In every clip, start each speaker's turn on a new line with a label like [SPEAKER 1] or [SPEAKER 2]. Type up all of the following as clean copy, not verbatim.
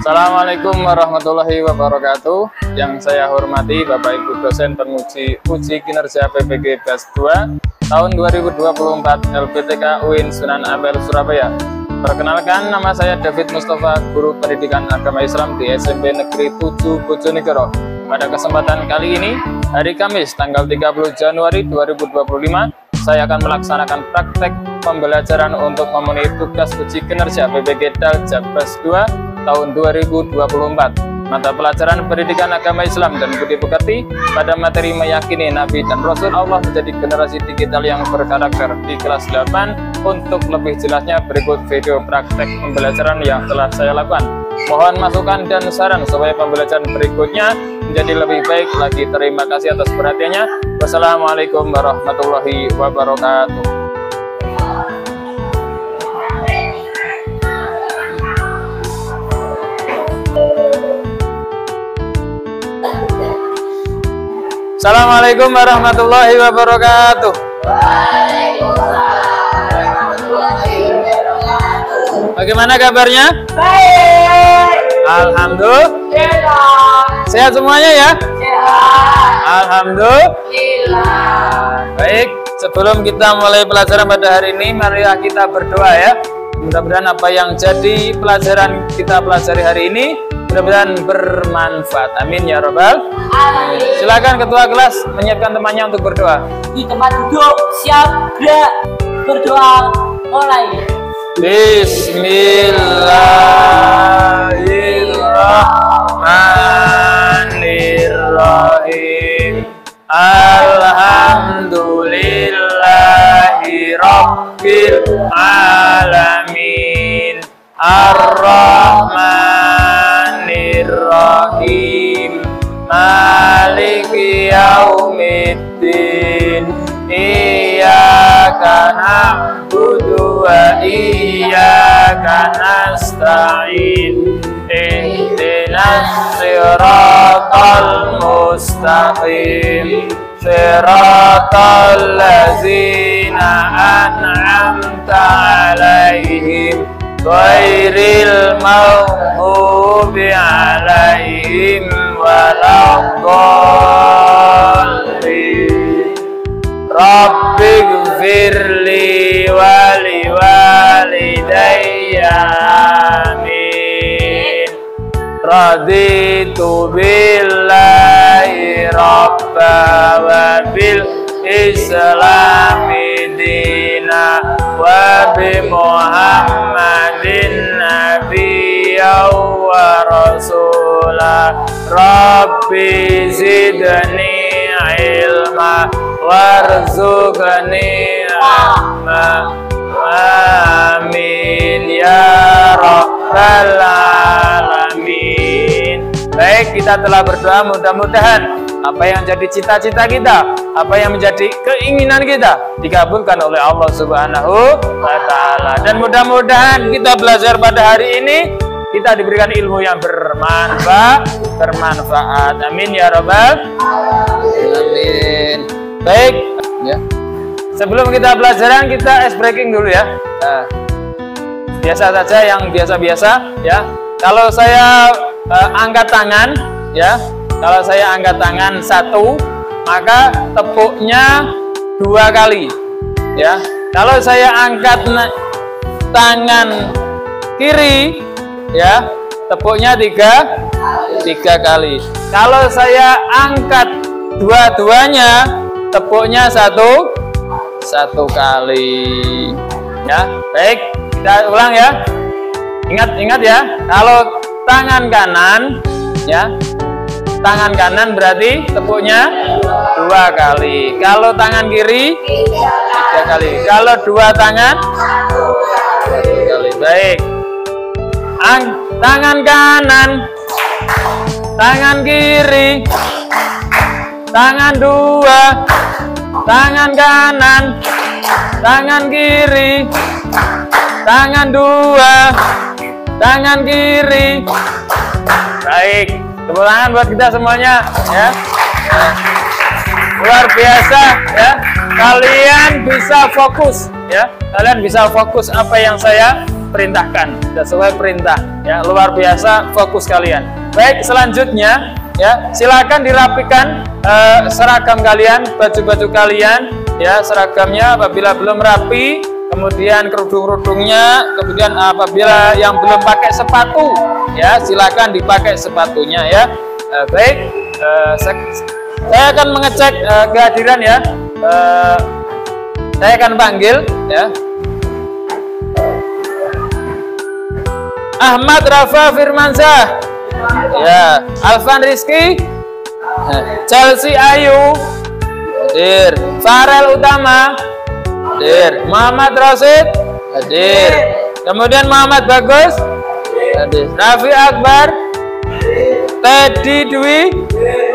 [SPEAKER 1] Assalamualaikum warahmatullahi wabarakatuh. Yang saya hormati Bapak Ibu dosen penguji uji kinerja PPG Kelas 2 tahun 2024 LPTK UIN Sunan Ampel Surabaya. Perkenalkan, nama saya David Mustafa, Guru Pendidikan Agama Islam di SMP Negeri 7 Bojonegoro. Pada kesempatan kali ini, hari Kamis tanggal 30 Januari 2025, saya akan melaksanakan praktek pembelajaran untuk memenuhi tugas uji kinerja PPG Daljab Kelas 2 tahun 2024. Mata pelajaran Pendidikan Agama Islam dan Budi Pekerti pada materi meyakini Nabi dan Rasul Allah menjadi generasi digital yang berkarakter di kelas 8. Untuk lebih jelasnya berikut video praktek pembelajaran yang telah saya lakukan. Mohon masukan dan saran supaya pembelajaran berikutnya menjadi lebih baik lagi. Terima kasih atas perhatiannya. Wassalamualaikum warahmatullahi wabarakatuh. Assalamualaikum warahmatullahi wabarakatuh. Bagaimana kabarnya?
[SPEAKER 2] Baik.
[SPEAKER 1] Alhamdulillah. Sehat semuanya ya?
[SPEAKER 2] Sehat.
[SPEAKER 1] Alhamdulillah. Baik, sebelum kita mulai pelajaran pada hari ini, mari kita berdoa ya. Mudah-mudahan apa yang jadi pelajaran kita pelajari hari ini mudah-mudahan bermanfaat. Amin ya robbal.
[SPEAKER 2] Amin.
[SPEAKER 1] Silakan ketua kelas menyiapkan temannya untuk berdoa.
[SPEAKER 2] Di tempat duduk, siap, gerak, berdoa, mulai.
[SPEAKER 1] Bismillahirrahmanirrahim. Alhamdulillahi rabbil alamin. Ar-Rahmanirrahim. Maliki yaumiddin. Iyyaka na'budu wa iyyaka nasta'in. Ihdinas siratal mustaqim. Siratal ladzina an'amta 'alaihim ghairil maghdubi 'alaihim waladdallin. Rabbighfirli wa liwalidayya. Amin. Raditu billahi rabba wa bil islami dina wa bi muhammadin nabiyya wa rasula. Rabbi zidni ilma warzuqni rahmah. Amin ya rabbal alamin. Baik, kita telah berdoa, mudah-mudahan apa yang jadi cita-cita kita, apa yang menjadi keinginan kita dikabulkan oleh Allah Subhanahu wa Ta'ala. Dan mudah-mudahan kita belajar pada hari ini kita diberikan ilmu yang bermanfaat. Amin ya rabbal alamin. Baik ya. Sebelum kita pelajaran, kita ice breaking dulu ya. Nah, biasa saja, yang biasa-biasa ya. Kalau saya angkat tangan ya, kalau saya angkat tangan 1, maka tepuknya 2 kali ya. Kalau saya angkat tangan kiri ya, tepuknya 3 kali. Kalau saya angkat dua-duanya, tepuknya 1 kali ya. Baik, kita ulang ya. Ingat ya, kalau tangan kanan ya, tangan kanan berarti tepuknya 2 kali. Kalau tangan kiri 3 kali. Kalau dua tangan 1 kali. Baik, tangan kanan, tangan kiri, tangan 2, tangan kanan, tangan kiri, tangan 2, tangan kiri. Baik, tepuk tangan buat kita semuanya ya. Luar biasa ya. Kalian bisa fokus ya. Kalian bisa fokus apa yang saya perintahkan, sesuai perintah ya, luar biasa fokus kalian. Baik, selanjutnya ya, silakan dirapikan seragam kalian, baju-baju kalian ya, seragamnya apabila belum rapi, kemudian kerudung-kerudungnya, kemudian apabila yang belum pakai sepatu ya, silakan dipakai sepatunya ya. Baik, saya akan mengecek kehadiran ya. Saya akan panggil ya. Ahmad Rafa Firmansyah ya, Alvan Rizky, Chelsea Ayu hadir, Farel Utama hadir, Muhammad Rosid hadir, kemudian Muhammad Bagus hadir, Raffi Akbar, Teddy Dwi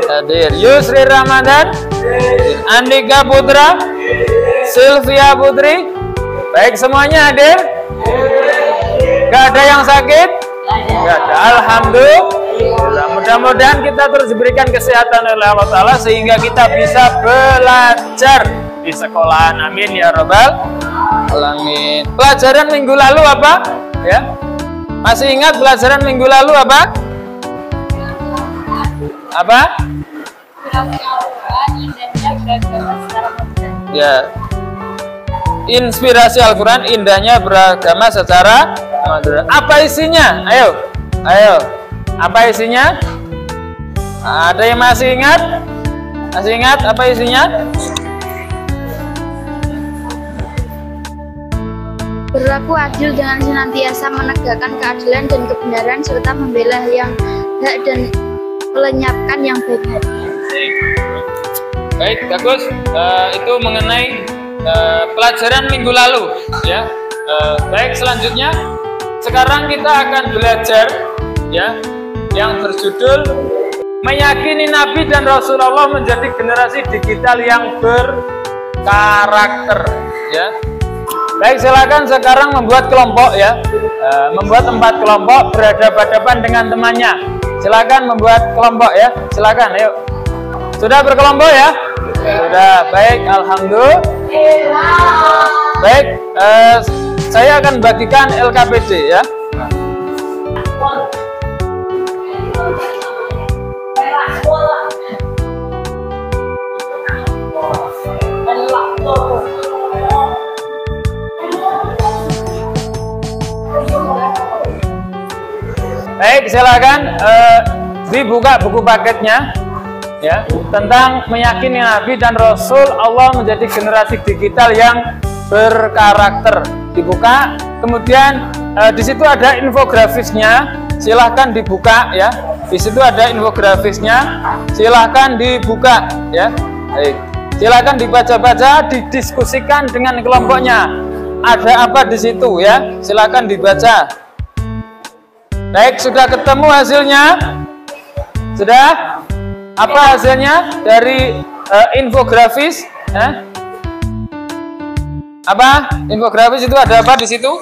[SPEAKER 1] hadir, Yusri Ramadan hadir, Andika Putra, Sylvia Putri. Baik, semuanya hadir? Gak ada yang sakit? Gak ada. Alhamdulillah. Mudah-mudahan kita terus diberikan kesehatan oleh Allah Ta'ala sehingga kita bisa belajar di sekolahan. Amin ya Rabbal alamin. Pelajaran minggu lalu apa? Ya, masih ingat pelajaran minggu lalu apa? Apa? Ya, inspirasi Al-Quran, indahnya beragama secara modern. Apa isinya? Ayo, ayo. Apa isinya? Ada yang masih ingat? Masih ingat apa isinya?
[SPEAKER 3] Berlaku adil dengan senantiasa menegakkan keadilan dan kebenaran serta membela yang hak dan melenyapkan yang baik.
[SPEAKER 1] Baik, bagus. Itu mengenai pelajaran minggu lalu ya. Baik, selanjutnya sekarang kita akan belajar ya yang berjudul meyakini Nabi dan Rasulullah menjadi generasi digital yang berkarakter ya. Baik, silakan sekarang membuat kelompok ya, membuat 4 kelompok berhadapan-hadapan dengan temannya. Silakan membuat kelompok ya, silakan. Ayo, sudah berkelompok ya? Sudah. Baik, alhamdulillah. Baik, saya akan bagikan LKPD ya. Baik, silakan dibuka buku paketnya ya, tentang meyakini Nabi dan Rasul Allah menjadi generasi digital yang berkarakter. Dibuka, kemudian di situ ada infografisnya, silahkan dibuka ya. Di situ ada infografisnya, silahkan dibuka ya. Baik, silahkan dibaca-baca, didiskusikan dengan kelompoknya. Ada apa di situ ya? Silahkan dibaca. Baik, sudah ketemu hasilnya? Sudah? Apa hasilnya dari infografis? Apa? Infografis itu ada apa di situ?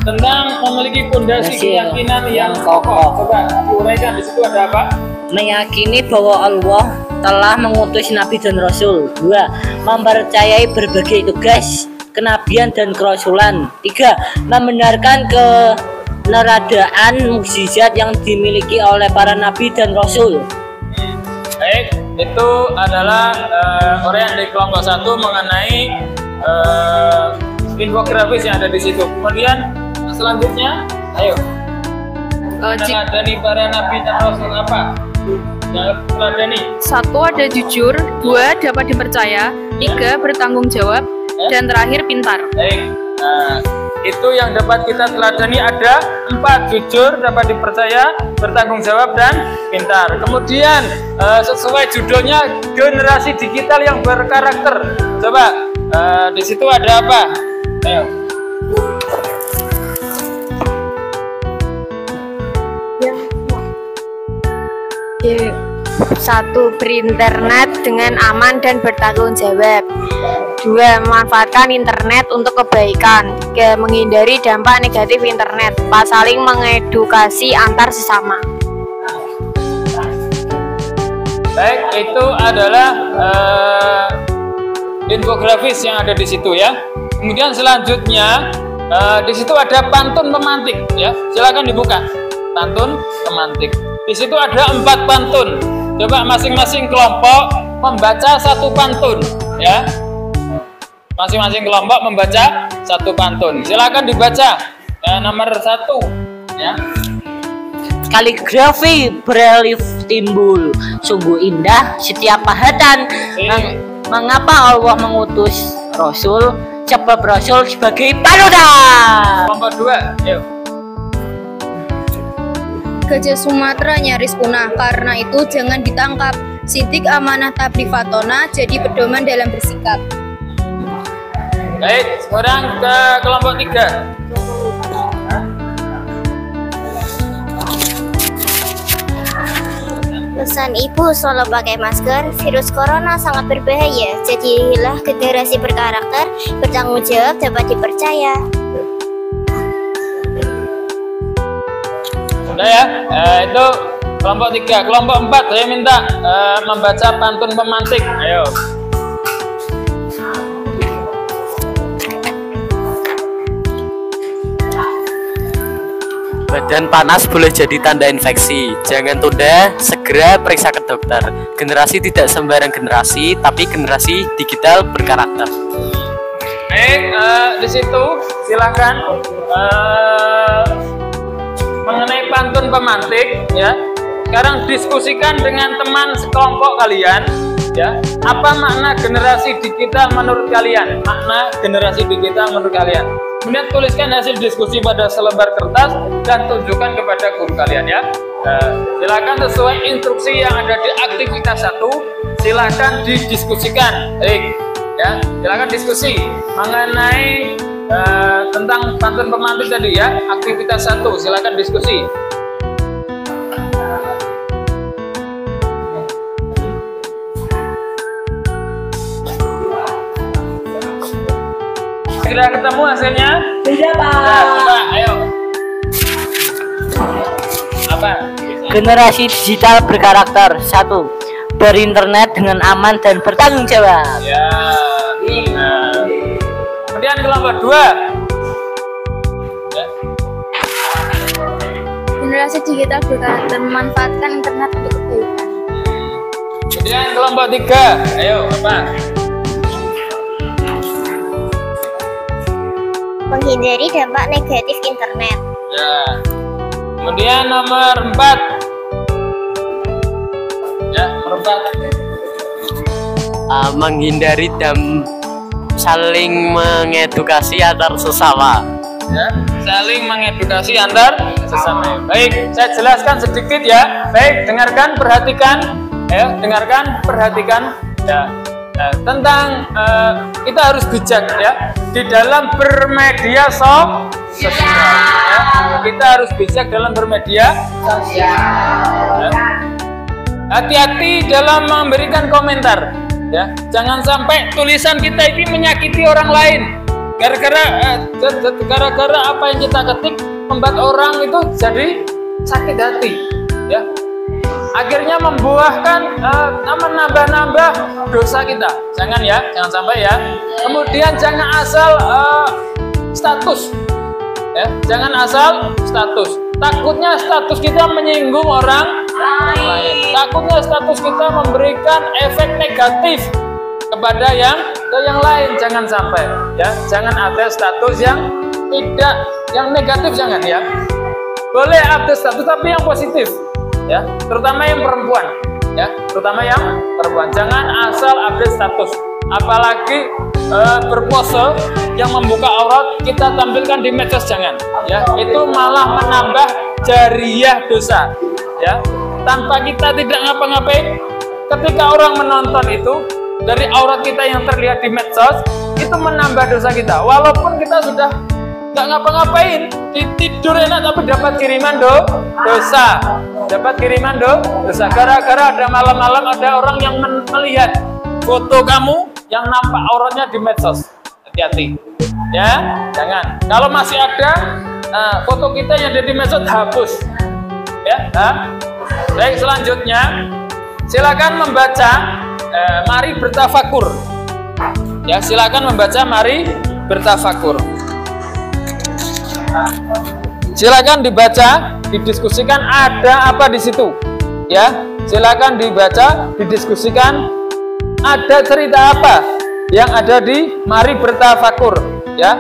[SPEAKER 1] Tentang memiliki fondasi keyakinan yang kokoh. Coba diuraikan, di situ ada apa?
[SPEAKER 2] Meyakini bahwa Allah telah mengutus Nabi dan Rasul. 2. Mempercayai berbagai tugas kenabian dan kerasulan. 3. Membenarkan keberadaan mukjizat yang dimiliki oleh para nabi dan rasul.
[SPEAKER 1] Baik, itu adalah orang di kelompok 1 mengenai infografis yang ada di situ. Kemudian selanjutnya, ayo. Meneladani para nabi dan rasul apa? Yang meneladani.
[SPEAKER 4] 1. Ada jujur, 2. Dapat dipercaya, 3. Bertanggung jawab, dan terakhir pintar.
[SPEAKER 1] Baik, itu yang dapat kita teladani ada 4, jujur, dapat dipercaya, bertanggung jawab, dan pintar. Kemudian sesuai judulnya generasi digital yang berkarakter. Coba di situ ada apa? Ayo.
[SPEAKER 3] Ya. 1. Berinternet dengan aman dan bertanggung jawab. 2. Memanfaatkan internet untuk kebaikan. 3. Menghindari dampak negatif internet. 4. Saling mengedukasi antar sesama.
[SPEAKER 1] Baik, itu adalah infografis yang ada di situ ya. Kemudian selanjutnya Di situ ada pantun pemantik, ya. Silakan dibuka. Pantun pemantik. Di situ ada 4 pantun. Coba masing-masing kelompok membaca 1 pantun, ya. Masing-masing kelompok membaca 1 pantun. Silakan dibaca. Nomor 1, ya.
[SPEAKER 2] Kaligrafi berelief timbul, sungguh indah setiap pahatan. Mengapa Allah mengutus Rasul? Sebab Rasul sebagai panutan.
[SPEAKER 1] Kelompok 2, yuk.
[SPEAKER 5] Gajah Sumatera nyaris punah, karena itu jangan ditangkap. Sidik amanah tabli fatona, jadi pedoman dalam bersikap.
[SPEAKER 1] Baik, sekarang ke kelompok 3.
[SPEAKER 6] Pesan ibu selalu pakai masker, virus corona sangat berbahaya. Jadilah generasi berkarakter, bertanggung jawab, dapat dipercaya.
[SPEAKER 1] Sudah ya, itu kelompok 3. Kelompok 4 saya minta membaca pantun pemantik. Ayo.
[SPEAKER 7] Badan panas boleh jadi tanda infeksi. Jangan tunda, segera periksa ke dokter. Generasi tidak sembarang generasi, tapi generasi digital berkarakter.
[SPEAKER 1] Baik, di situ silakan mengenai pantun pemantik, ya. Sekarang diskusikan dengan teman sekelompok kalian, ya. Apa makna generasi digital menurut kalian? Makna generasi digital menurut kalian. Kemudian tuliskan hasil diskusi pada selembar kertas dan tunjukkan kepada guru kalian, ya. Silakan sesuai instruksi yang ada di aktivitas 1. Silakan didiskusikan. Baik, ya. Silakan diskusi mengenai tentang pantun pemantik tadi, ya. Aktivitas 1. Silakan diskusi. Sudah ketemu hasilnya?
[SPEAKER 2] Sudah, Pak.
[SPEAKER 1] Coba, ayo. Apa?
[SPEAKER 2] Generasi digital berkarakter. 1. Berinternet dengan aman dan bertanggung jawab.
[SPEAKER 1] Ya. Kemudian kelompok 2. Ya.
[SPEAKER 5] Generasi digital berkarakter, memanfaatkan internet untuk kebaikan.
[SPEAKER 1] Kemudian kelompok 3. Ayo, apa?
[SPEAKER 6] Menghindari dampak negatif internet.
[SPEAKER 1] Ya. Kemudian nomor 4. Ya, nomor 4.
[SPEAKER 7] Menghindari dan saling mengedukasi antar sesama.
[SPEAKER 1] Ya, saling mengedukasi antar sesama. Baik, saya jelaskan sedikit, ya. Baik, dengarkan, perhatikan. Ya, dengarkan, perhatikan. Ya. Tentang kita harus bijak, ya, di dalam bermedia sosial, ya. Kita harus bijak dalam bermedia sosial, ya. Hati-hati dalam memberikan komentar, ya. Jangan sampai tulisan kita ini menyakiti orang lain. Gara-gara apa yang kita ketik membuat orang itu jadi sakit hati, ya. Akhirnya membuahkan menambah-nambah dosa kita. Jangan, ya, jangan sampai, ya. Kemudian jangan asal status, ya, jangan asal status. Takutnya status kita menyinggung orang lain. Takutnya status kita memberikan efek negatif kepada yang lain. Jangan sampai, ya. Jangan ada status yang negatif, jangan, ya. Boleh ada status tapi yang positif, ya, terutama yang perempuan, ya, terutama yang perempuan. Jangan asal update status, apalagi berpose yang membuka aurat kita tampilkan di medsos, jangan, ya. Itu malah menambah jariah dosa, ya. Tanpa kita tidak ngapa-ngapain, ketika orang menonton itu dari aurat kita yang terlihat di medsos, itu menambah dosa kita. Walaupun kita sudah nggak ngapa-ngapain, tidur enak, tapi dapat kiriman dosa, dapat kiriman dosa. Gara-gara ada malam-malam ada orang yang melihat foto kamu yang nampak auratnya di medsos. Hati-hati, ya, jangan. Kalau masih ada foto kita yang ada di medsos, hapus, ya. Baik, selanjutnya silakan membaca Mari Bertafakur, ya. Silakan membaca Mari Bertafakur. Silakan dibaca, didiskusikan ada apa di situ. Ya, silakan dibaca, didiskusikan ada cerita apa yang ada di Mari Bertafakur. Ya,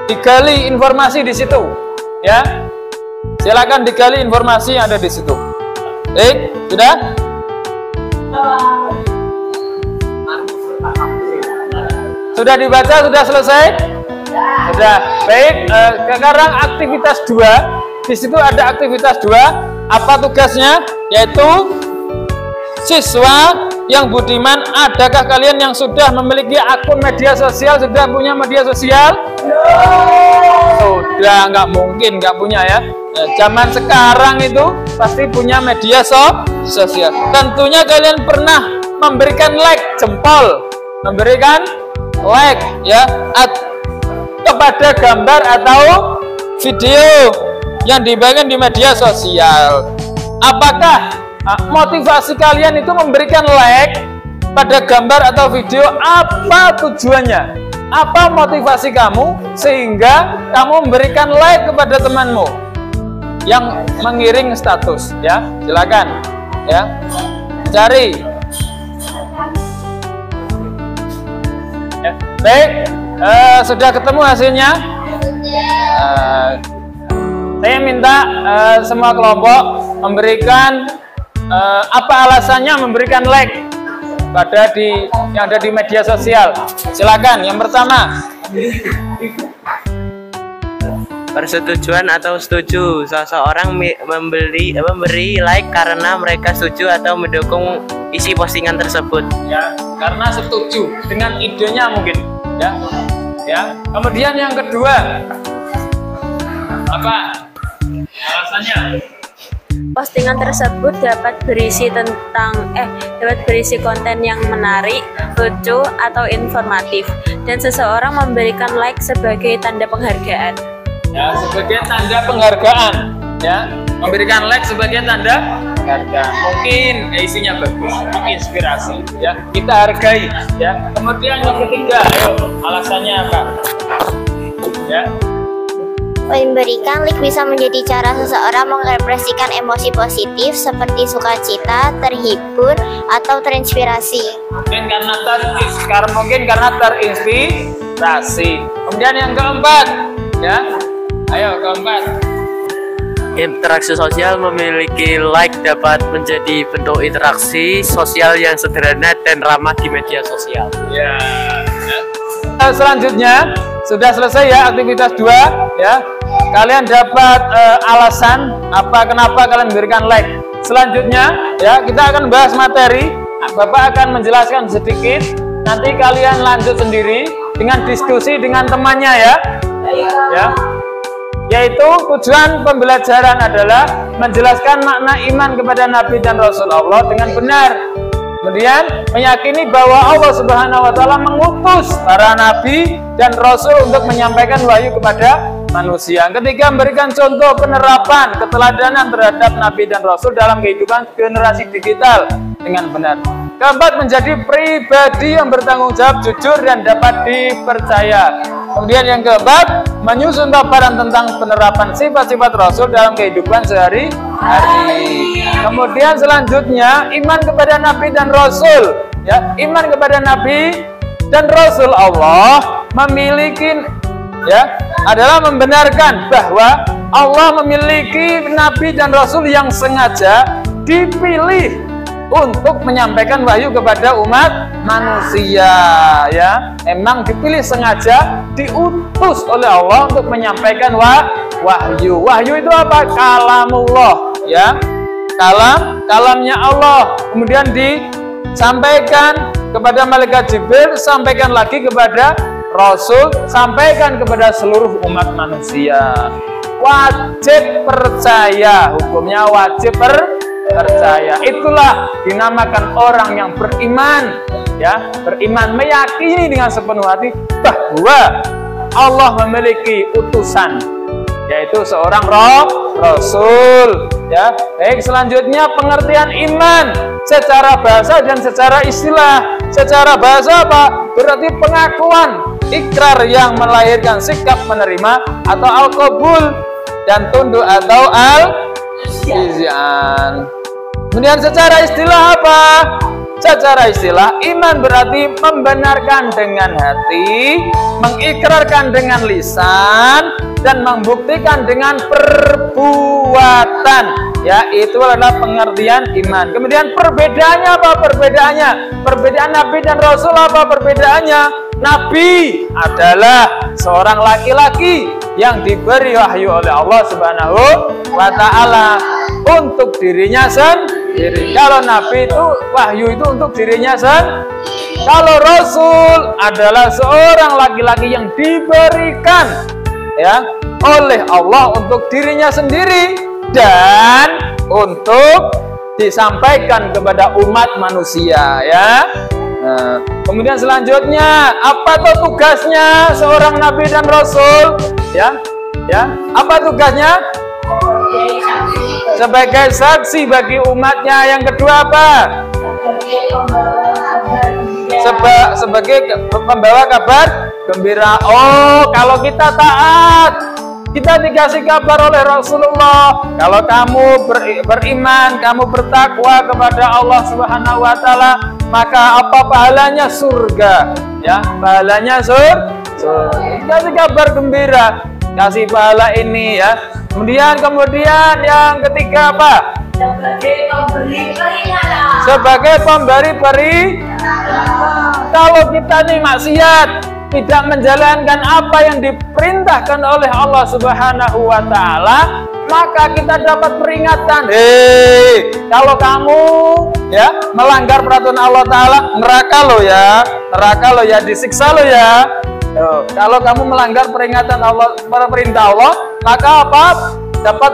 [SPEAKER 1] digali informasi di situ. Ya, silakan digali informasi yang ada di situ. Baik, sudah? Sudah dibaca, sudah selesai? Sudah. Baik, sekarang aktivitas 2. Di situ ada aktivitas 2. Apa tugasnya? Yaitu siswa yang budiman, adakah kalian yang sudah memiliki akun media sosial? Sudah punya media sosial? Sudah, nggak mungkin nggak punya ya. Zaman sekarang itu pasti punya media sosial. Tentunya kalian pernah memberikan like, jempol, memberikan like ya kepada gambar atau video yang dibagikan di media sosial. Apakah motivasi kalian itu memberikan like pada gambar atau video? Apa tujuannya? Apa motivasi kamu sehingga kamu memberikan like kepada temanmu yang mengiring status? Ya, silakan ya, cari. Ya, baik, sudah ketemu hasilnya? Saya minta semua kelompok memberikan apa alasannya memberikan like pada yang ada di media sosial. Silakan, yang pertama.
[SPEAKER 8] Persetujuan atau setuju. Seseorang memberi like karena mereka setuju atau mendukung isi postingan tersebut.
[SPEAKER 1] Ya, karena setuju dengan idenya mungkin. Ya, ya. Kemudian yang kedua, apa alasannya?
[SPEAKER 9] Postingan tersebut dapat berisi konten yang menarik, lucu, atau informatif, dan seseorang memberikan like sebagai tanda penghargaan.
[SPEAKER 1] Ya, sebagai tanda penghargaan. Ya, memberikan like sebagai tanda penghargaan. Mungkin isinya bagus, menginspirasi. Ya, kita hargai. Ya. Kemudian yang ketiga, ayo, alasannya apa? Ya.
[SPEAKER 6] Memberikan like bisa menjadi cara seseorang mengekspresikan emosi positif seperti sukacita, terhibur, atau terinspirasi.
[SPEAKER 1] Mungkin karena terinspirasi. Kemudian yang keempat, ya, ayo keempat.
[SPEAKER 8] Interaksi sosial memiliki like dapat menjadi bentuk interaksi sosial yang sederhana dan ramah di media sosial.
[SPEAKER 1] Ya. Selanjutnya sudah selesai ya aktivitas 2 ya. Kalian dapat alasan kenapa kalian memberikan like. Selanjutnya ya kita akan bahas materi. Bapak akan menjelaskan sedikit. Nanti kalian lanjut sendiri dengan diskusi dengan temannya ya. Ya. Yaitu tujuan pembelajaran adalah menjelaskan makna iman kepada Nabi dan Rasul Allah dengan benar. Kemudian meyakini bahwa Allah Subhanahu wa Ta'ala mengutus para nabi dan rasul untuk menyampaikan wahyu kepada manusia. Ketiga, memberikan contoh penerapan keteladanan terhadap nabi dan rasul dalam kehidupan generasi digital dengan benar. Keempat, menjadi pribadi yang bertanggung jawab, jujur, dan dapat dipercaya. Kemudian yang keempat, menyusun paparan tentang penerapan sifat-sifat Rasul dalam kehidupan sehari-hari. Kemudian selanjutnya, iman kepada Nabi dan Rasul. Ya, iman kepada Nabi dan Rasul Allah adalah membenarkan bahwa Allah memiliki Nabi dan Rasul yang sengaja dipilih untuk menyampaikan wahyu kepada umat manusia. Ya, memang dipilih sengaja, diutus oleh Allah untuk menyampaikan wahyu. Wahyu itu apa? Kalamullah, ya, kalamnya Allah. Kemudian disampaikan kepada malaikat Jibril, sampaikan lagi kepada Rasul, sampaikan kepada seluruh umat manusia. Wajib percaya, hukumnya wajib percaya. Itulah dinamakan orang yang beriman, ya, beriman, meyakini dengan sepenuh hati bahwa Allah memiliki utusan, yaitu seorang Rasul. Ya, baik, selanjutnya pengertian iman secara bahasa dan secara istilah. Secara bahasa apa? Berarti pengakuan ikrar yang melahirkan sikap menerima atau al-qabul, dan tunduk atau al-izyan. Kemudian secara istilah apa? Secara istilah iman berarti membenarkan dengan hati, mengikrarkan dengan lisan, dan membuktikan dengan perbuatan. Ya, itu adalah pengertian iman. Kemudian perbedaannya apa? Perbedaan Nabi dan Rasul apa perbedaannya? Nabi adalah seorang laki-laki yang diberi wahyu oleh Allah Subhanahu wa Ta'ala untuk dirinya sendiri. Kalau Nabi itu wahyu itu untuk dirinya sendiri. Kalau Rasul adalah seorang laki-laki yang diberikan ya oleh Allah untuk dirinya sendiri dan untuk disampaikan kepada umat manusia ya. Nah, kemudian selanjutnya apa tuh tugasnya seorang nabi dan rasul? Ya, apa tugasnya? Sebagai saksi bagi umatnya. Yang kedua apa? Sebagai pembawa kabar gembira. Oh, kalau kita taat, kita dikasih kabar oleh Rasulullah, kalau kamu beriman, kamu bertakwa kepada Allah Subhanahu wa Ta'ala, maka apa pahalanya? Surga. Ya, pahalanya surga. Kasih kabar gembira, kasih pahala ini ya. Kemudian yang ketiga apa? Sebagai pemberi peringatan. Kalau kita nih maksiat, tidak menjalankan apa yang diperintahkan oleh Allah Subhanahu wa Ta'ala, maka kita dapat peringatan. Kalau kamu ya melanggar peraturan Allah Ta'ala, neraka lo ya, disiksa lo ya. Kalau kamu melanggar peringatan Allah, perintah Allah, maka apa? Dapat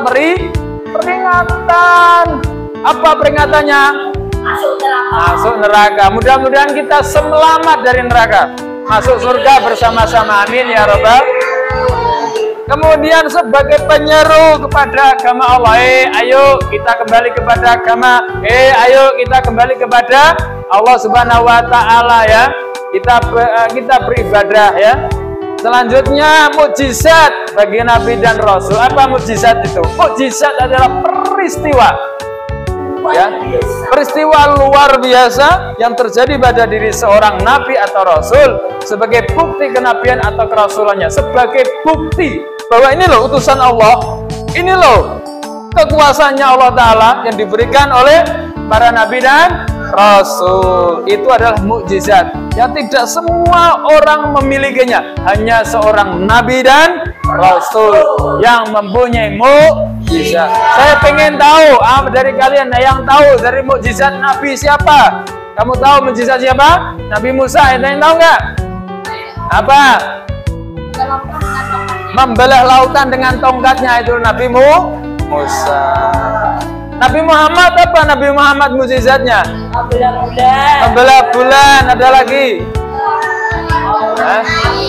[SPEAKER 1] peringatan. Apa peringatannya? Masuk neraka. Mudah-mudahan kita selamat dari neraka, masuk surga bersama-sama, amin ya rabbal. Kemudian sebagai penyeru kepada agama Allah, ayo kita kembali kepada agama, ayo kita kembali kepada Allah Subhanahu wa Ta'ala ya. Kita beribadah ya. Selanjutnya mukjizat bagi Nabi dan Rasul. Apa mukjizat itu? Mukjizat adalah peristiwa ya, peristiwa luar biasa yang terjadi pada diri seorang nabi atau rasul sebagai bukti kenabian atau kerasulannya, sebagai bukti bahwa ini loh utusan Allah, ini loh kekuasaannya Allah Ta'ala yang diberikan oleh para nabi dan rasul. Itu adalah mukjizat yang tidak semua orang memilikinya, hanya seorang nabi dan rasul yang mempunyai mukjizat. Saya pengen tahu dari kalian yang tahu dari mukjizat Nabi siapa? Kamu tahu mukjizat siapa? Nabi Musa. Ada yang tahu nggak? Apa? Membelah lautan dengan tongkatnya, itu Nabi Musa. Nabi Muhammad apa? Nabi Muhammad mukjizatnya? Membelah bulan. Ada lagi?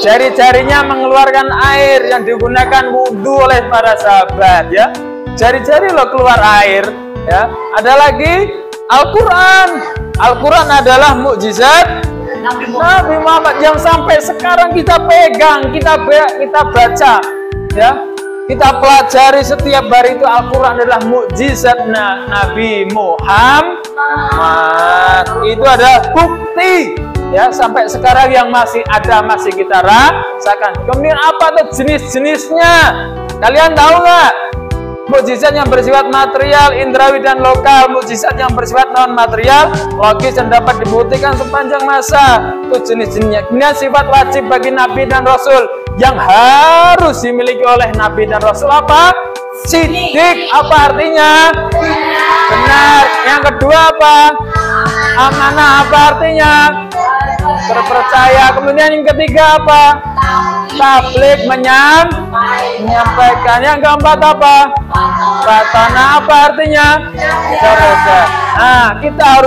[SPEAKER 1] Jari-jarinya mengeluarkan air yang digunakan wudhu oleh para sahabat ya. Jari-jari lo keluar air ya. Ada lagi Al-Quran. Al-Quran adalah mukjizat Nabi Muhammad yang sampai sekarang kita pegang, kita baca ya, kita pelajari setiap hari. Itu Al-Quran adalah mukjizat Nabi Muhammad. Itu adalah bukti ya, sampai sekarang yang masih ada, masih kita rasakan. Kemudian apa tuh jenis-jenisnya? Kalian tahu nggak? Mukjizat yang bersifat material, indrawi dan lokal. Mukjizat yang bersifat non material, logis dan dapat dibuktikan sepanjang masa. Itu jenis-jenisnya. Kemudian sifat wajib bagi Nabi dan Rasul yang harus dimiliki oleh Nabi dan Rasul apa? Sidik. Apa artinya? Benar. Yang kedua apa? Amanah. Apa artinya? Terpercaya. Kemudian yang ketiga apa? Tabligh, menyampaikan. Yang keempat apa? Batana. Apa artinya? Berdoa. Nah, kita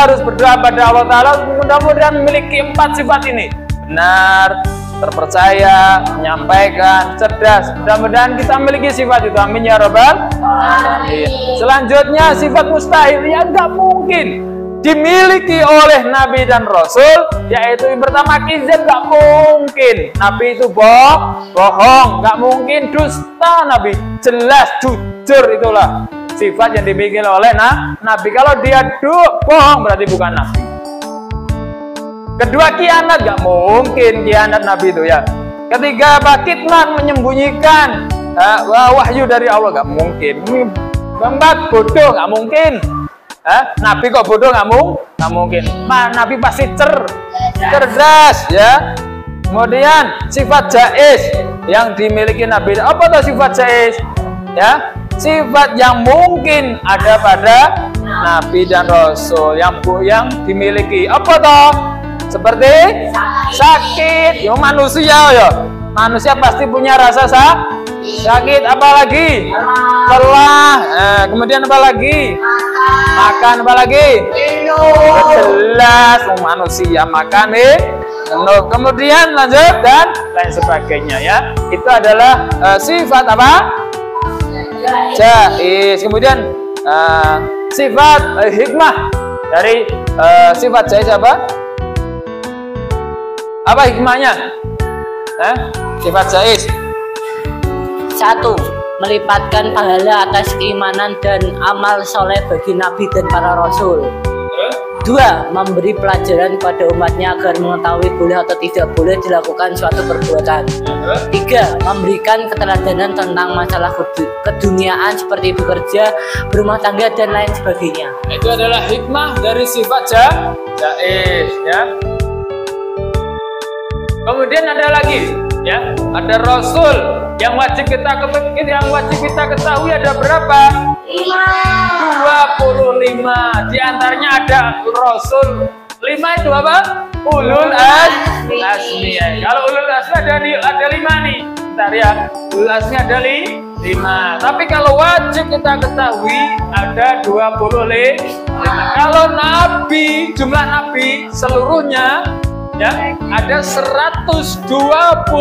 [SPEAKER 1] harus berdoa pada Allah Ta'ala, mudah-mudahan memiliki 4 sifat ini. Benar, terpercaya, menyampaikan, cerdas. Mudah-mudahan kita memiliki sifat itu, amin ya rabbal alamin. Selanjutnya sifat mustahil, ya nggak mungkin. dimiliki oleh Nabi dan Rasul, yaitu yang pertama kizab, nggak mungkin Nabi itu bohong, nggak mungkin dusta Nabi, jelas jujur, itulah sifat yang dimiliki oleh Nabi. Kalau dia bohong berarti bukan Nabi. Kedua, khianat, nggak mungkin khianat Nabi itu ya. Ketiga, kitman, menyembunyikan wahyu dari Allah, nggak mungkin. Keempat, bodoh, nggak mungkin. Nabi kok bodoh, nggak mungkin. Nabi pasti cerdas ya. Kemudian sifat jaiz yang dimiliki Nabi. Apa tuh sifat jaiz? Ya, sifat yang mungkin ada pada Nabi dan Rasul yang dimiliki. Apa toh? Seperti sakit. Yo manusia ya. Manusia pasti punya rasa sakit. Apalagi lelah. Kemudian apa lagi? Makan. Apa lagi? Jelas manusia makan kemudian lanjut dan lain sebagainya ya. Itu adalah sifat apa? Jaiz. Kemudian sifat hikmah dari sifat jaiz apa? Apa hikmahnya? Sifat jaiz.
[SPEAKER 2] 1. Melipatkan pahala atas keimanan dan amal soleh bagi Nabi dan para Rasul. 2. Memberi pelajaran kepada umatnya agar mengetahui boleh atau tidak boleh dilakukan suatu perbuatan. 3. Memberikan keteladanan tentang masalah keduniaan seperti bekerja, berumah tangga, dan lain sebagainya.
[SPEAKER 1] Itu adalah hikmah dari sifat jaiz ya. Kemudian ada lagi ya, ada Rasul yang wajib kita ketahui ada berapa? 25. Di antaranya ada Rasul 5 itu apa? Ulul azmi. Kalau ulul azmi ada 5 nih. Bentar ya, ulul azmi ada 5. Tapi kalau wajib kita ketahui ada 25. Kalau Nabi, jumlah Nabi seluruhnya ya ada 124.000.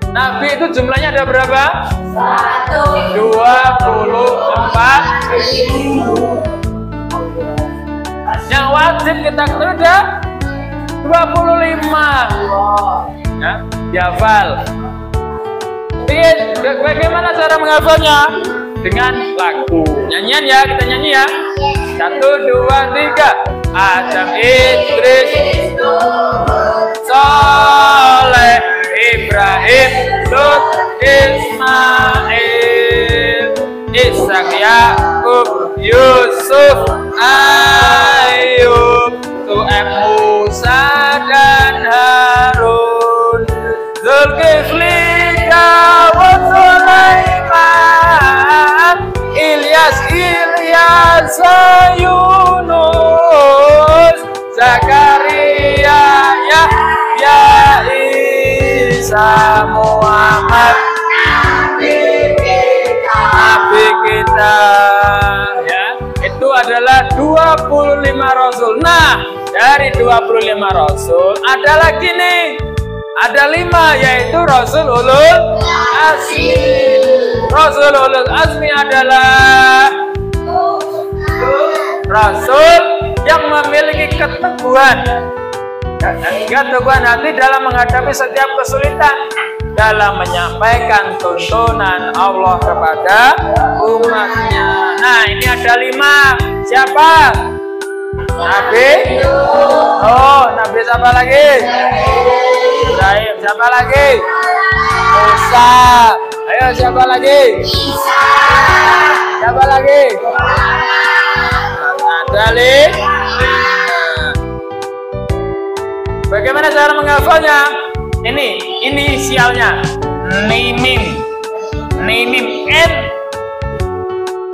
[SPEAKER 1] Nabi itu jumlahnya ada berapa? 124.000. Yang wajib kita ketahui ada 25. Ya, dihafal. Bagaimana cara menghafalnya? Dengan lagu. Nyanyian ya, kita nyanyi ya. 1, 2, 3. Adam, Idris, Soleh, Ibrahim, Lut, Ismail, Ishak, Yakub, Yusuf, Ayub, Su'aib, Musa, dan Harun, Zulkifli, Dawud, Sulaiman, Ilyas, Yunus, Zakaria, Yahya, Isa, Muhammad, Nabi kita ya. Itu adalah 25 Rasul. Nah, dari 25 Rasul ada lagi nih, ada 5, yaitu Rasul Ulul Azmi. Rasul Ulul Azmi adalah Rasul yang memiliki keteguhan hati dalam menghadapi setiap kesulitan, dalam menyampaikan tuntunan Allah kepada umatnya. Nah, ini ada 5. Siapa? Nabi. Nabi siapa lagi? Ibrahim. Siapa lagi? Musa. Ayo, siapa lagi? Siapa lagi? Ada bagaimana cara menghafalnya? Ini inisialnya Nimim. N.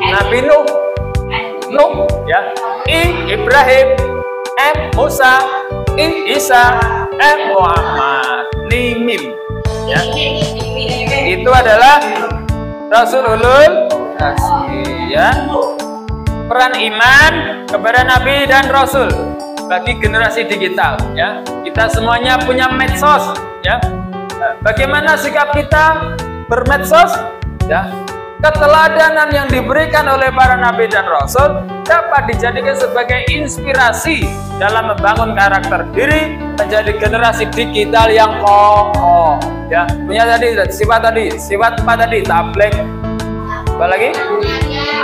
[SPEAKER 1] Nabi Nuh ya. I. Ibrahim. M. Musa. I. Isa. M. Muhammad. Nimim ya. Itu adalah Rasulullah Azmi ya. Peran iman kepada Nabi dan Rasul bagi generasi digital ya. Kita semuanya punya medsos ya. Bagaimana sikap kita bermedsos ya? keteladanan yang diberikan oleh para nabi dan rasul dapat dijadikan sebagai inspirasi dalam membangun karakter diri menjadi generasi digital yang kokoh. Ya, punya sifat 4 tadi, tabligh, apa lagi?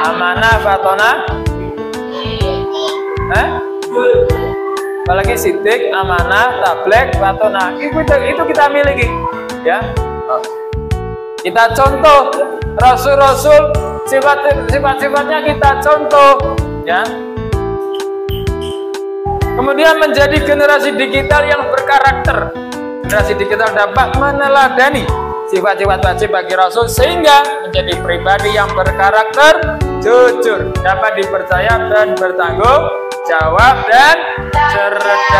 [SPEAKER 1] Amanah, fatona, apalagi sidik, amanah, tabligh, fatona. Itu kita miliki, ya. Kita contoh rasul-rasul, sifat-sifatnya kita contoh, ya. Kemudian menjadi generasi digital yang berkarakter. Generasi digital dapat meneladani sifat-sifat wajib bagi rasul sehingga menjadi pribadi yang berkarakter, jujur, dapat dipercaya dan bertanggung jawab dan cerdas,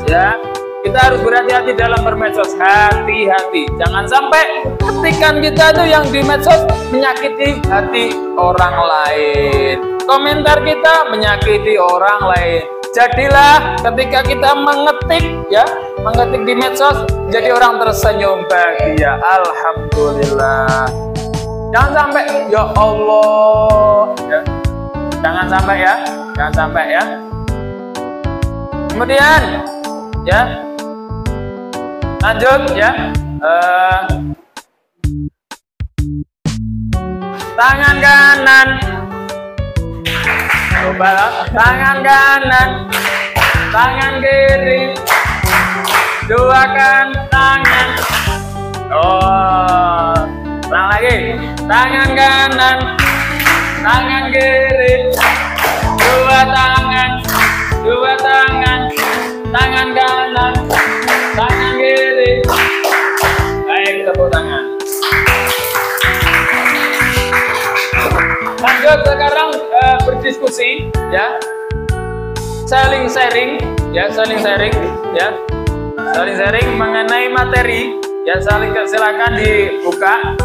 [SPEAKER 1] ya. Kita harus berhati-hati dalam bermedsos, hati-hati. Jangan sampai ketikan kita itu yang di medsos menyakiti hati orang lain. Komentar kita menyakiti orang lain. Jadilah ketika kita mengetik, ya, mengetik di medsos, jadi orang tersenyum bahagia. Alhamdulillah. Jangan sampai, ya Allah, ya. Jangan sampai, ya. Jangan sampai, ya. Kemudian, ya, lanjut, ya. Tangan kanan, coba tangan kanan, tangan kiri, duakan tangan. Ulang lagi, tangan kanan, tangan kiri, dua tangan, tangan kanan, tangan kiri. Baik, tepuk tangan. Lanjut sekarang berdiskusi, ya, saling sharing, ya, saling sharing, ya, saling sharing mengenai materi, ya, silakan dibuka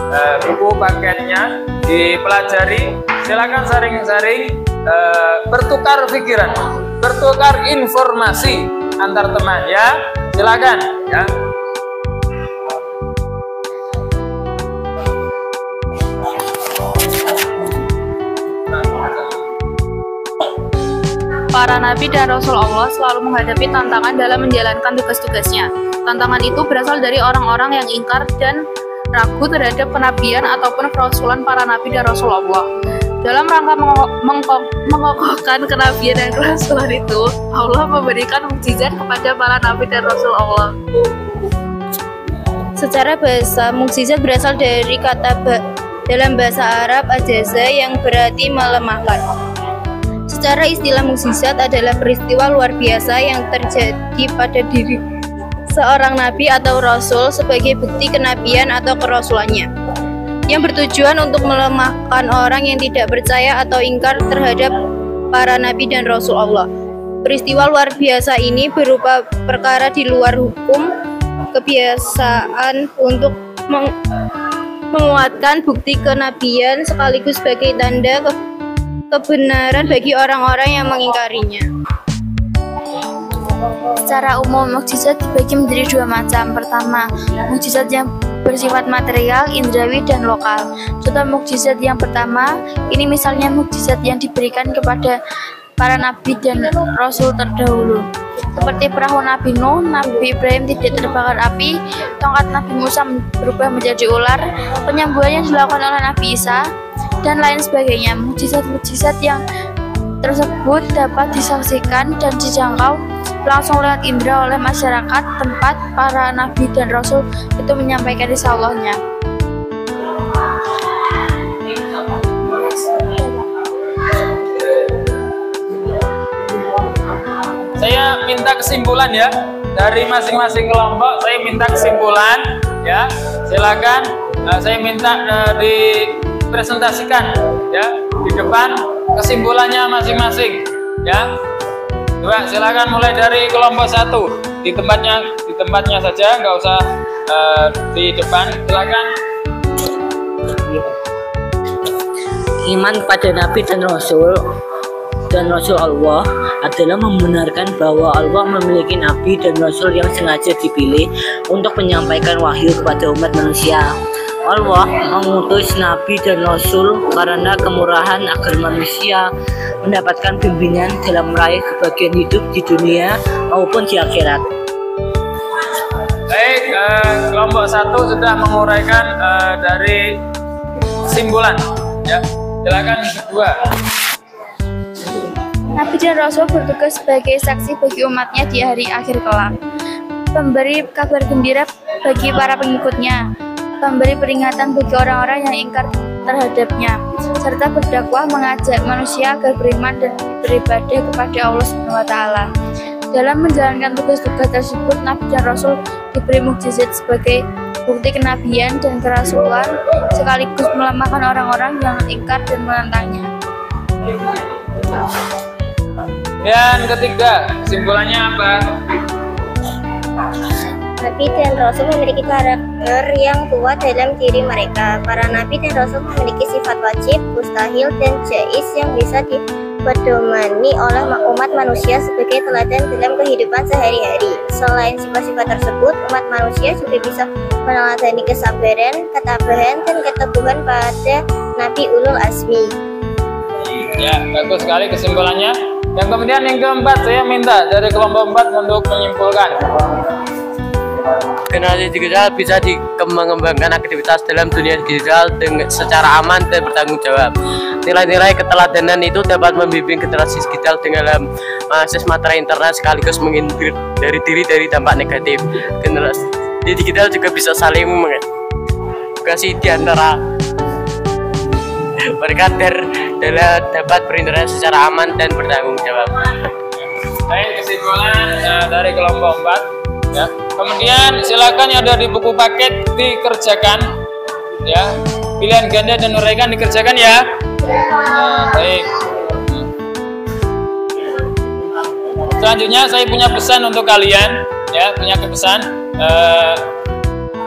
[SPEAKER 1] buku paketnya, dipelajari, silakan sharing-sharing, bertukar pikiran, bertukar informasi antar teman, ya, silakan, ya.
[SPEAKER 4] Para nabi dan rasul Allah selalu menghadapi tantangan dalam menjalankan tugas-tugasnya. Tantangan itu berasal dari orang-orang yang ingkar dan ragu terhadap kenabian ataupun kerasulan para nabi dan rasul Allah. Dalam rangka mengokohkan kenabian dan kerasulan itu, Allah memberikan mukjizat kepada para nabi dan rasul Allah.
[SPEAKER 5] Secara bahasa, mukjizat berasal dari kata dalam bahasa Arab ajaza yang berarti melemahkan. Secara istilah, mukjizat adalah peristiwa luar biasa yang terjadi pada diri seorang nabi atau rasul sebagai bukti kenabian atau kerasulannya, yang bertujuan untuk melemahkan orang yang tidak percaya atau ingkar terhadap para nabi dan rasul Allah. Peristiwa luar biasa ini berupa perkara di luar hukum kebiasaan untuk menguatkan bukti kenabian sekaligus sebagai tanda kebenaran bagi orang-orang yang mengingkarinya.
[SPEAKER 10] Secara umum, mukjizat dibagi menjadi dua macam. Pertama, mukjizat yang bersifat material, indrawi, dan lokal. Contoh mukjizat yang pertama, ini misalnya mukjizat yang diberikan kepada para nabi dan rasul terdahulu. Seperti perahu Nabi Nuh, Nabi Ibrahim tidak terbakar api, tongkat Nabi Musa berubah menjadi ular, penyembuhan yang dilakukan oleh Nabi Isa, dan lain sebagainya. Mukjizat-mukjizat yang tersebut dapat disaksikan dan dijangkau langsung lewat indera oleh masyarakat tempat para nabi dan rasul itu menyampaikan risah Allahnya.
[SPEAKER 1] Saya minta kesimpulan, ya, dari masing-masing kelompok. Saya minta kesimpulan, ya, silakan. Saya minta dipresentasikan, ya, di depan kesimpulannya masing-masing, ya. Coba silakan mulai dari kelompok 1 di tempatnya saja, nggak usah di depan. Silakan.
[SPEAKER 2] Iman kepada nabi dan rasul Allah adalah membenarkan bahwa Allah memiliki nabi dan rasul yang sengaja dipilih untuk menyampaikan wahyu kepada umat manusia. Allah mengutus Nabi dan Rasul karena kemurahan agar manusia mendapatkan bimbingan dalam meraih kebahagiaan hidup di dunia maupun di akhirat.
[SPEAKER 1] Baik, kelompok 1 sudah menguraikan dari kesimpulan. Ya, silakan kedua.
[SPEAKER 10] Nabi dan Rasul bertugas sebagai saksi bagi umatnya di hari akhir kelak, pemberi kabar gembira bagi para pengikutnya, pemberi peringatan bagi orang-orang yang ingkar terhadapnya, serta berdakwah mengajak manusia agar beriman dan beribadah kepada Allah SWT. Dalam menjalankan tugas-tugas tersebut, Nabi dan Rasul diberi mukjizat sebagai bukti kenabian dan kerasulan, sekaligus melemahkan orang-orang yang ingkar dan menentangnya.
[SPEAKER 1] Dan ketiga, kesimpulannya apa?
[SPEAKER 6] Nabi dan Rasul memiliki karakter yang kuat dalam diri mereka. Para Nabi dan Rasul memiliki sifat wajib, mustahil, dan jaiz yang bisa dipedomani oleh umat manusia sebagai teladan dalam kehidupan sehari-hari. Selain sifat-sifat tersebut, umat manusia juga bisa meneladani kesabaran, ketabahan, dan keteguhan pada Nabi Ulul Azmi.
[SPEAKER 1] Ya, bagus sekali kesimpulannya. Yang kemudian yang keempat, saya minta dari kelompok 4 untuk menyimpulkan.
[SPEAKER 7] Generasi digital bisa mengembangkan aktivitas dalam dunia digital dengan secara aman dan bertanggung jawab. Nilai-nilai keteladanan itu dapat membimbing generasi digital dengan mengakses materi internet sekaligus menghindari diri dari dampak negatif. Generasi digital juga bisa saling mengedukasi di antara mereka dapat berinteraksi secara aman dan bertanggung jawab.
[SPEAKER 1] Baik, kesimpulan dari kelompok 4. Ya. Kemudian silakan yang ada di buku paket dikerjakan, ya. Pilihan ganda dan uraikan dikerjakan ya. Baik. Selanjutnya saya punya pesan untuk kalian, ya, punya pesan.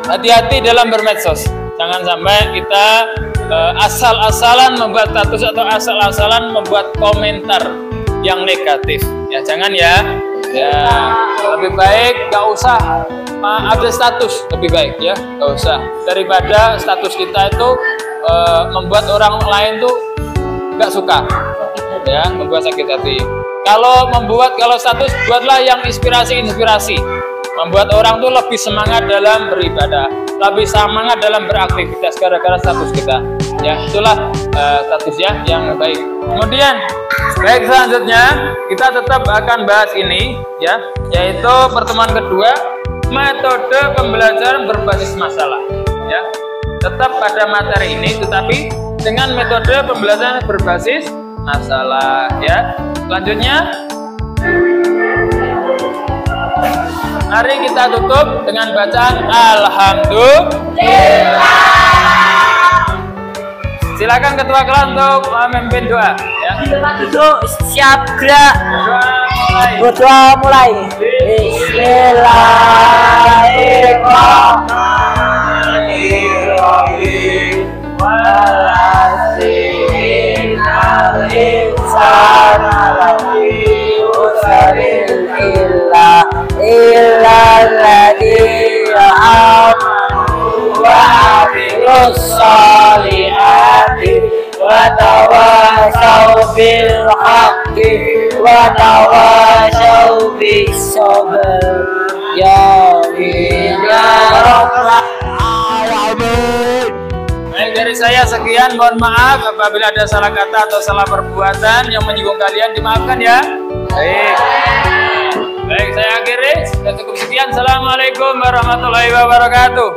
[SPEAKER 1] Hati-hati dalam bermedsos. Jangan sampai kita asal-asalan membuat status atau asal-asalan membuat komentar yang negatif. Ya, jangan ya. Ya, lebih baik nggak usah update status, lebih baik ya, nggak usah, daripada status kita itu membuat orang lain tuh nggak suka, ya, membuat sakit hati. Kalau status, buatlah yang inspirasi, membuat orang tuh lebih semangat dalam beribadah, lebih semangat dalam beraktivitas gara-gara status kita. Ya, itulah statusnya yang baik. Kemudian baik, selanjutnya kita tetap akan bahas ini, ya, yaitu pertemuan kedua, metode pembelajaran berbasis masalah, ya. Tetap pada materi ini, tetapi dengan metode pembelajaran berbasis masalah, ya. Selanjutnya, mari kita tutup dengan bacaan Alhamdulillah. Silakan ketua kelas untuk memimpin doa, ya.
[SPEAKER 2] Duduk, siap gerak. Doa mulai. Bismillahirrahmanirrahim. Walasinnal insana lafi khusrin illa alladziina amanu wa 'amilus shalihati wa tawasaw bil haqqi wa tawasaw bis sabr ya rabbal alamin.
[SPEAKER 1] Baik, dari saya sekian, mohon maaf apabila ada salah kata atau salah perbuatan yang menyinggung kalian, dimaafkan ya. Baik, saya akhiri dan cukup sekian. Assalamualaikum warahmatullahi wabarakatuh.